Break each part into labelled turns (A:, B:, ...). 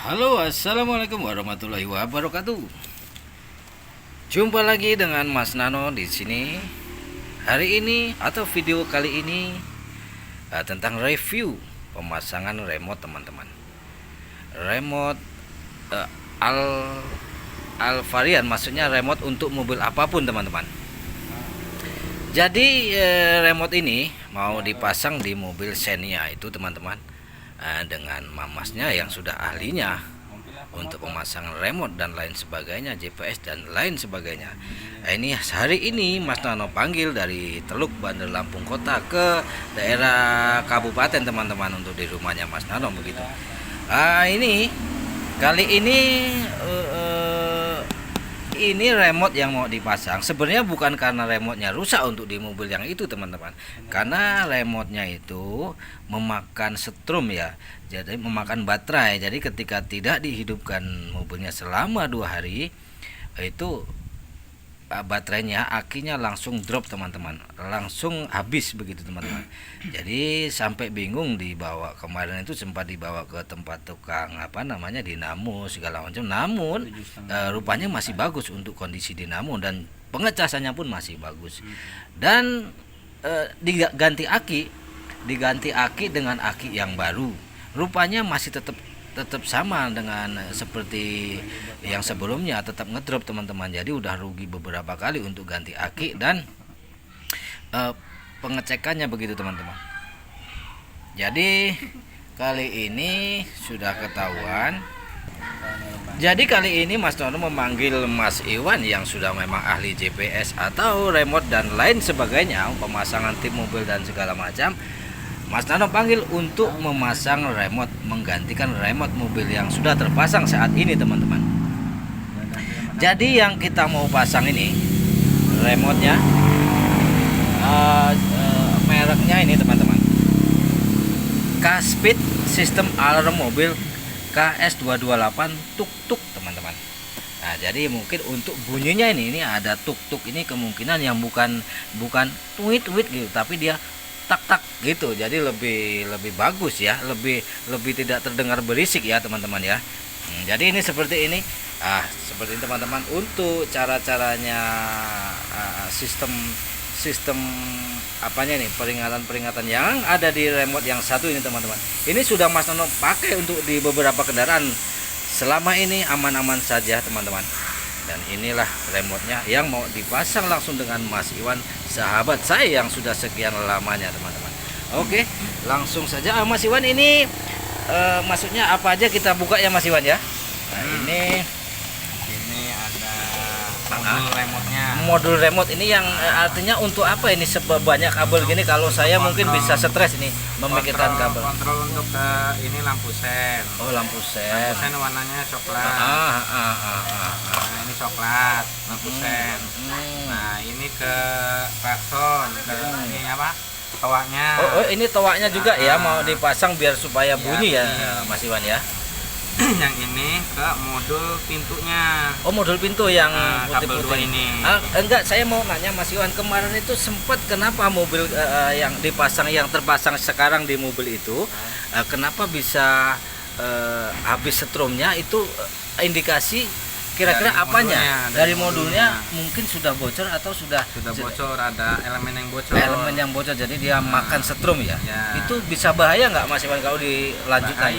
A: Halo, assalamualaikum warahmatullahi wabarakatuh. Jumpa lagi dengan Mas Nano di sini. Hari ini atau video kali ini tentang review pemasangan remote, teman-teman. Remote al varian, maksudnya remote untuk mobil apapun, teman-teman. Jadi remote ini mau dipasang di mobil Xenia itu, teman-teman, dengan mamasnya yang sudah ahlinya untuk pemasangan remote dan lain sebagainya, GPS dan lain sebagainya. Ini hari ini Mas Nano panggil dari Teluk Bandar Lampung Kota ke daerah kabupaten, teman-teman, untuk di rumahnya Mas Nano begitu. Ini kali ini remote yang mau dipasang sebenarnya bukan karena remote-nya rusak untuk di mobil yang itu, teman-teman, karena remote-nya itu memakan setrum ya, jadi memakan baterai. Jadi ketika tidak dihidupkan mobilnya selama 2 hari itu baterainya, akinya langsung drop, teman-teman, langsung habis begitu, teman-teman. Jadi sampai bingung, dibawa kemarin itu, sempat dibawa ke tempat tukang dinamo segala macam, namun rupanya masih bagus untuk kondisi dinamo dan pengecasannya pun masih bagus. Dan diganti aki dengan aki yang baru, rupanya masih tetap sama dengan seperti yang sebelumnya, tetap ngedrop, teman-teman. Jadi udah rugi beberapa kali untuk ganti aki dan pengecekannya begitu, teman-teman. Jadi kali ini sudah ketahuan. Jadi kali ini Mas Nono memanggil Mas Iwan yang sudah memang ahli GPS atau remote dan lain sebagainya, pemasangan tip mobil dan segala macam. Mas Nano panggil untuk memasang remote, menggantikan remote mobil yang sudah terpasang saat ini, teman-teman. Jadi yang kita mau pasang ini remote-nya, mereknya ini, teman-teman, K-Speed System Alarm Mobil KS228 tuk-tuk, teman-teman. Nah, jadi mungkin untuk bunyinya ini ada tuk-tuk ini, kemungkinan yang bukan tuit-tuit gitu, tapi dia tak-tak gitu. Jadi lebih bagus ya, lebih tidak terdengar berisik ya, teman-teman ya. Jadi ini seperti ini. Seperti ini, teman-teman, untuk cara-caranya, sistem apanya nih, peringatan yang ada di remote yang satu ini, teman-teman. Ini sudah Mas Nono pakai untuk di beberapa kendaraan. Selama ini aman-aman saja, teman-teman. Dan inilah remote-nya yang mau dipasang langsung dengan Mas Iwan, sahabat saya yang sudah sekian lamanya, teman-teman. Oke, langsung saja. Mas Iwan, ini maksudnya apa aja kita buka ya, Mas Iwan ya? Nah, ini ada modul remote-nya. Modul remote ini yang artinya untuk apa ini, sebanyak kabel gini? Kalau saya mungkin bisa stres ini memikirkan kabel.
B: Kontrol untuk ini lampu sen.
A: Oh, lampu sen.
B: Lampu sen warnanya coklat. Nah, ini coklat, lampu sen. Nah, ini ke klakson, ke ini apa? Toaknya.
A: Oh, ini toaknya juga ya, mau dipasang biar supaya bunyi ya, Mas Iwan ya.
B: Yang ini ke modul pintunya.
A: Oh, modul pintu yang
B: kabel dua ini.
A: Enggak, saya mau nanya Mas Iwan, kemarin itu sempat kenapa mobil yang terpasang sekarang di mobil itu kenapa bisa habis setrumnya itu, indikasi kira-kira apanya? Dari modulnya mungkin sudah bocor atau sudah
B: bocor, ada elemen yang bocor.
A: Jadi dia makan setrum ya. Itu bisa bahaya nggak, Mas Iwan, kalau dilanjutkan?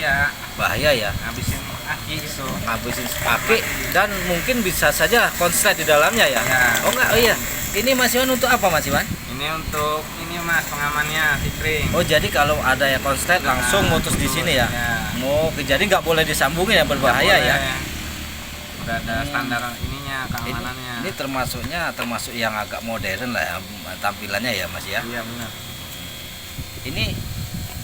A: Bahaya ya.
B: Ngabisin aki itu.
A: Ngabisin aki dan mungkin bisa saja konslet di dalamnya ya. Oh enggak, oh iya. Ini Mas Iwan untuk apa, Mas Iwan?
B: Ini untuk ini, Mas, pengamannya tikring.
A: Oh, jadi kalau ada yang konslet langsung mutus di sini ya. Oh, jadi nggak boleh disambungin ya, berbahaya ya.
B: Udah ada standar ininya, keamanannya.
A: Ini termasuk yang agak modern lah ya, tampilannya ya, Mas ya.
B: Iya, benar.
A: Ini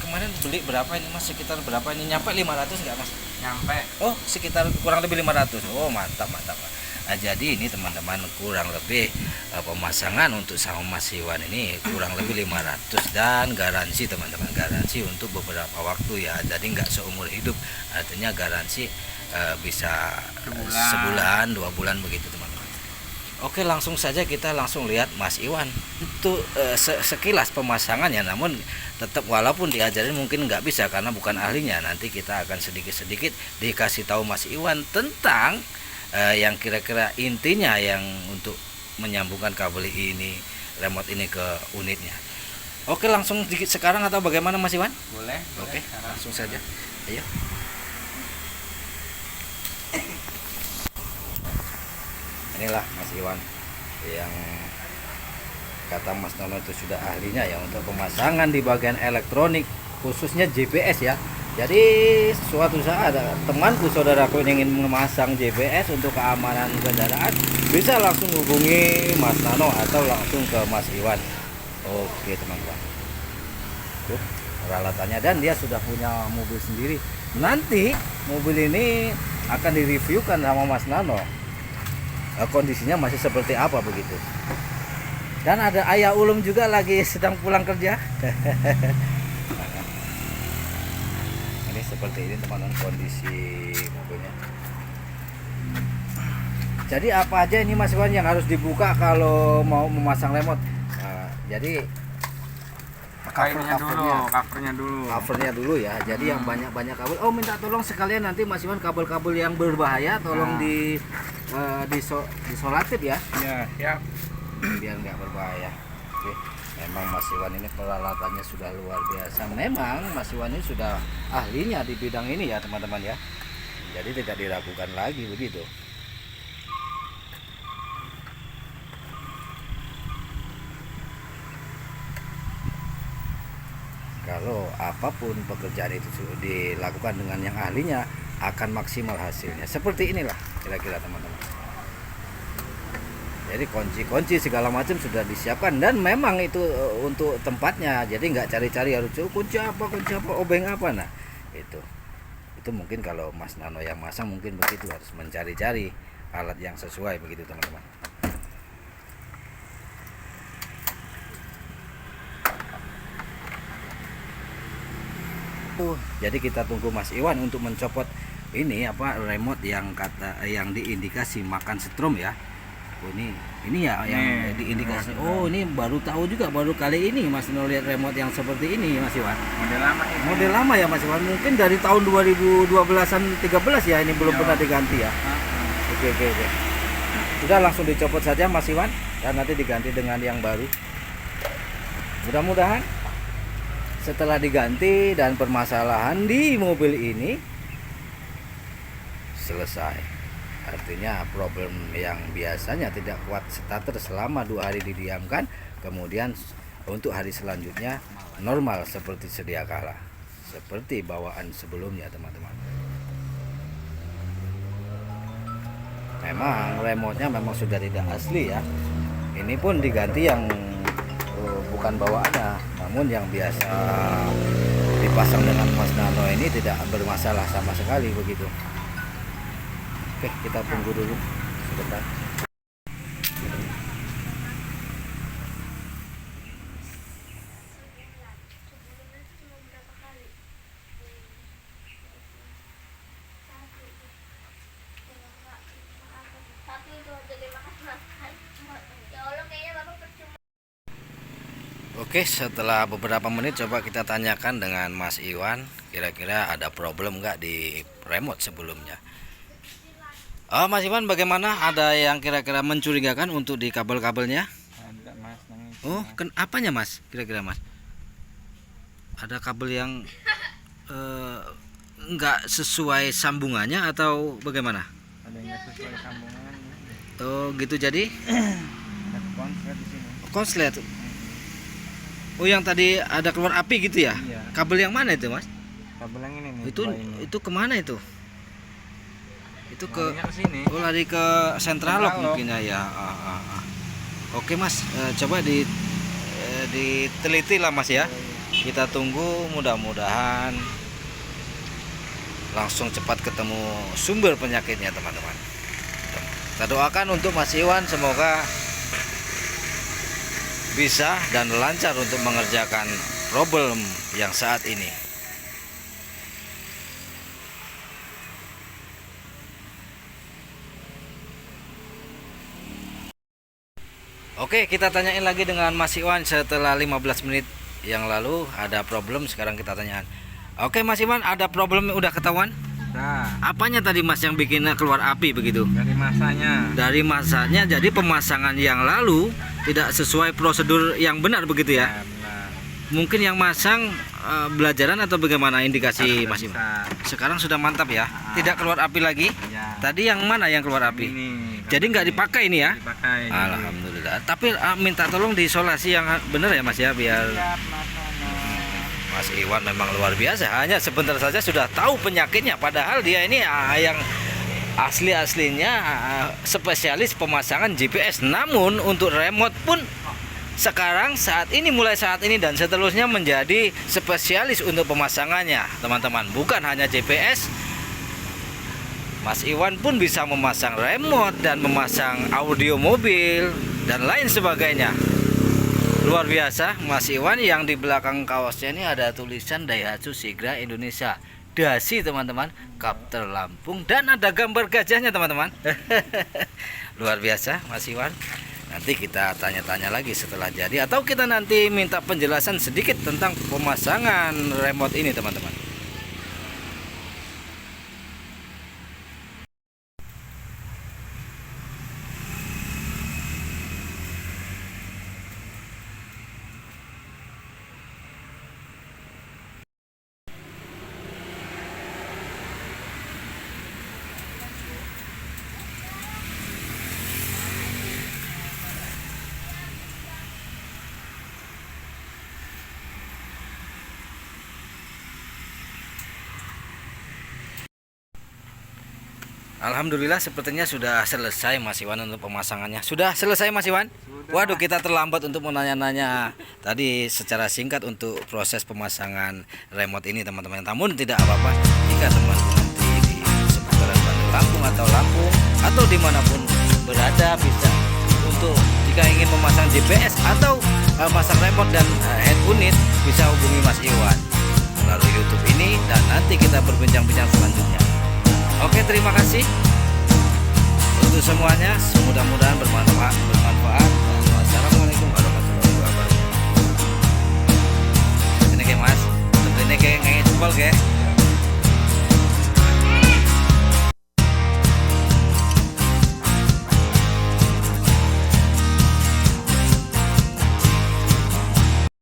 A: kemarin beli berapa ini, Mas? Sekitar berapa ini? Nyampe 500 nggak, Mas?
B: Nyampe.
A: Oh, sekitar kurang lebih 500. Oh, mantap. Nah, jadi ini, teman-teman, kurang lebih pemasangan untuk sama Mas Iwan ini kurang lebih 500 dan garansi, teman-teman, garansi untuk beberapa waktu ya. Jadi nggak seumur hidup, artinya garansi bisa sebulan 2 bulan begitu, teman-teman. Oke, langsung saja kita langsung lihat Mas Iwan. Itu sekilas pemasangannya, namun tetap walaupun diajarin mungkin nggak bisa karena bukan ahlinya. Nanti kita akan sedikit-sedikit dikasih tahu Mas Iwan tentang yang kira-kira intinya yang untuk menyambungkan kabel ini, remote ini ke unitnya. Oke, langsung sekarang atau bagaimana Mas Iwan?
B: Boleh.
A: Oke, langsung saja. Ayo. Inilah Mas Iwan yang kata Mas Nono itu sudah ahlinya ya untuk pemasangan di bagian elektronik, khususnya GPS ya. Jadi suatu saat ada temanku, saudaraku yang ingin memasang GPS untuk keamanan kendaraan, bisa langsung hubungi Mas Nano atau langsung ke Mas Iwan. Oke teman-teman, tuh peralatannya, dan dia sudah punya mobil sendiri. Nanti mobil ini akan direviewkan sama Mas Nano, kondisinya masih seperti apa begitu. Dan ada ayah ulum juga lagi sedang pulang kerja. Ini seperti ini teman-teman kondisi mobilnya. Jadi apa aja ini Mas Iwan yang harus dibuka kalau mau memasang remote? Jadi covernya dulu ya. Jadi yang banyak kabel. Oh, minta tolong sekalian nanti Mas Iwan kabel-kabel yang berbahaya tolong disolatif ya.
B: Iya, siap.
A: Biar nggak berbahaya. Oke. Memang Mas Iwan ini peralatannya sudah luar biasa. Memang Mas Iwan ini sudah ahlinya di bidang ini ya teman-teman ya. Jadi tidak diragukan lagi begitu. Kalau apapun pekerjaan itu sudah dilakukan dengan yang ahlinya, akan maksimal hasilnya. Seperti inilah kira-kira teman-teman. Jadi kunci-kunci segala macam sudah disiapkan, dan memang itu untuk tempatnya. Jadi nggak cari-cari harus kunci apa, obeng apa. Nah itu mungkin kalau Mas Nano yang masang mungkin begitu, harus mencari-cari alat yang sesuai begitu teman-teman. Jadi kita tunggu Mas Iwan untuk mencopot ini remote yang diindikasi makan setrum ya. Oh, ini ya yang diindikasi. Oh, ini baru tahu juga, baru kali ini Mas Nol lihat remote yang seperti ini Mas Iwan. Model lama ya Mas Iwan, mungkin dari tahun 2012-an 13 ya, ini belum pernah diganti ya. Oke. Sudah langsung dicopot saja Mas Iwan, dan nanti diganti dengan yang baru. Mudah-mudahan setelah diganti dan permasalahan di mobil ini selesai. Artinya problem yang biasanya tidak kuat starter selama 2 hari didiamkan, kemudian untuk hari selanjutnya normal seperti sedia kala, seperti bawaan sebelumnya teman-teman. Memang remote-nya memang sudah tidak asli ya. Ini pun diganti yang bukan bawaannya, namun yang biasa dipasang dengan Mas Nano ini tidak bermasalah sama sekali begitu. Oke, kita tunggu dulu sebentar. Oke, setelah beberapa menit coba kita tanyakan dengan Mas Iwan, kira-kira ada problem nggak di remote sebelumnya. Oh, Mas Iwan, bagaimana? Ada yang kira-kira mencurigakan untuk di kabel-kabelnya?
B: Ada Mas.
A: Oh, apanya Mas? Kira-kira Mas? Ada kabel yang nggak sesuai sambungannya atau bagaimana?
B: Ada yang nggak sesuai sambungan.
A: Oh, gitu jadi?
B: Ada konslet di sini.
A: Konslet. Oh, yang tadi ada keluar api gitu ya?
B: Iya.
A: Kabel yang mana itu Mas?
B: Kabel yang ini nih.
A: Itu kemana itu? Itu ke
B: sini.
A: Oh, lari ke sentral lock mungkin ya. Oke Mas, coba diteliti lah Mas ya. Kita tunggu, mudah-mudahan langsung cepat ketemu sumber penyakitnya teman-teman. Kita doakan untuk Mas Iwan, semoga bisa dan lancar untuk mengerjakan problem yang saat ini. Oke, kita tanyain lagi dengan Mas Iwan setelah 15 menit yang lalu ada problem, sekarang kita tanyakan. Oke Mas Iwan, ada problem udah ketahuan?
B: Nah,
A: Apanya tadi Mas yang bikin keluar api begitu?
B: dari masanya.
A: Dari masanya, jadi pemasangan yang lalu tidak sesuai prosedur yang benar begitu ya?
B: Ya, benar.
A: Mungkin yang masang belajaran atau bagaimana indikasi
B: Sudah
A: Mas Iwan?
B: bisa.
A: Sekarang sudah mantap ya? Tidak keluar api lagi?
B: Ya.
A: Tadi yang mana yang keluar api?
B: Ini.
A: Jadi nggak dipakai ini ya?
B: Dipakai.
A: Alhamdulillah. Tapi minta tolong diisolasi yang benar ya Mas ya, biar
B: Siap, Mas Nono.
A: Mas Iwan memang luar biasa. Hanya sebentar saja sudah tahu penyakitnya. Padahal dia ini yang aslinya spesialis pemasangan GPS. Namun untuk remote pun sekarang mulai saat ini dan seterusnya menjadi spesialis untuk pemasangannya, teman-teman. Bukan hanya GPS. Mas Iwan pun bisa memasang remote dan memasang audio mobil dan lain sebagainya. Luar biasa Mas Iwan. Yang di belakang kaosnya ini ada tulisan Daihatsu Sigra Indonesia. Dasi teman-teman, kapter Lampung, dan ada gambar gajahnya teman-teman. Luar biasa Mas Iwan. Nanti kita tanya-tanya lagi setelah jadi, atau kita nanti minta penjelasan sedikit tentang pemasangan remote ini teman-teman. Alhamdulillah sepertinya sudah selesai Mas Iwan untuk pemasangannya. Sudah selesai Mas Iwan?
B: Sudah.
A: Waduh, kita terlambat untuk menanya-nanya tadi secara singkat untuk proses pemasangan remote ini teman-teman. Namun tidak apa-apa jika teman-teman nanti di seputaran Bandung Lampung atau Lampung atau dimanapun berada, bisa untuk jika ingin memasang GPS atau masang remote dan head unit, bisa hubungi Mas Iwan melalui YouTube ini dan nanti kita berbincang-bincang selanjutnya. Oke, terima kasih untuk semuanya. Mudah-mudahan bermanfaat. Wassalamualaikum warahmatullahi wabarakatuh. Ini kayak Mas, ini kayak jempol kayak.